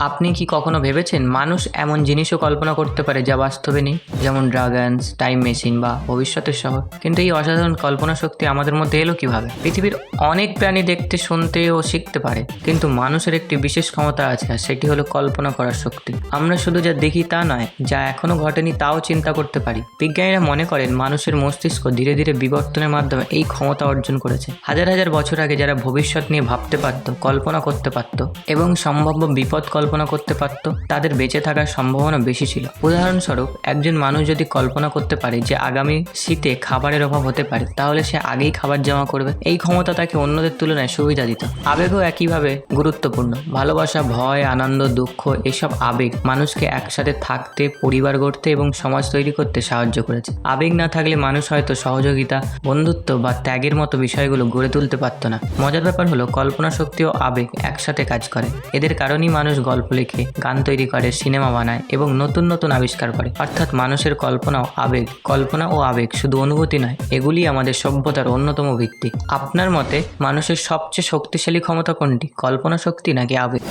আপনি কি কখনো ভেবেছেন মানুষ এমন জিনিসও কল্পনা করতে পারে যা বাস্তবে নেই, যেমন ড্রাগনস, টাইম মেশিন বা ভবিষ্যতের শহর? কিন্তু এই অসাধারণ কল্পনা শক্তি আমাদের মধ্যে এলো কিভাবে? পৃথিবীর অনেক প্রাণী দেখতে, শুনতে ও শিখতে পারে, কিন্তু মানুষের একটি বিশেষ ক্ষমতা আছে, আর সেটি হলো কল্পনা করার শক্তি। আমরা শুধু যা দেখি তা নয়, যা এখনো ঘটেনি তাও চিন্তা করতে পারি। বিজ্ঞানীরা মনে করেন মানুষের মস্তিষ্ক ধীরে ধীরে বিবর্তনের মাধ্যমে এই ক্ষমতা অর্জন করেছে। হাজার হাজার বছর আগে যারা ভবিষ্যৎ নিয়ে ভাবতে পারত, কল্পনা করতে পারত এবং সম্ভাব্য বিপদ কল্পনা করতে পারত, তাদের বেঁচে থাকার সম্ভাবনা বেশি ছিল। উদাহরণস্বরূপ, একজন মানুষ যদি কল্পনা করতে পারে যে আগামী শীতে খাবারের অভাব হতে পারে, তাহলে সে আগেই খাবার জমা করবে। এই ক্ষমতা তাকে অন্যদের তুলনায় সুবিধা দিত। আবেগও একইভাবে গুরুত্বপূর্ণ। ভালোবাসা, ভয়, আনন্দ, দুঃখ, এসব আবেগ মানুষকে একসাথে থাকতে, পরিবার গড়তে এবং সমাজ তৈরি করতে সাহায্য করেছে। আবেগ না থাকলে মানুষ হয়তো সহযোগিতা, বন্ধুত্ব বা ত্যাগের মতো বিষয়গুলো গড়ে তুলতে পারত না। মজার ব্যাপার হলো, কল্পনা শক্তি ও আবেগ একসাথে কাজ করে। এদের কারণেই মানুষ গল্প লেখে, গান তৈরি করে, সিনেমা বানায় এবং নতুন নতুন আবিষ্কার করে। অর্থাৎ মানুষের কল্পনা ও আবেগ শুধু অনুভূতি নয়, এগুলি আমাদের সভ্যতার অন্যতম ভিত্তি। আপনার মতে মানুষের সবচেয়ে শক্তিশালী ক্ষমতা কোনটি, কল্পনা শক্তি নাকি আবেগ?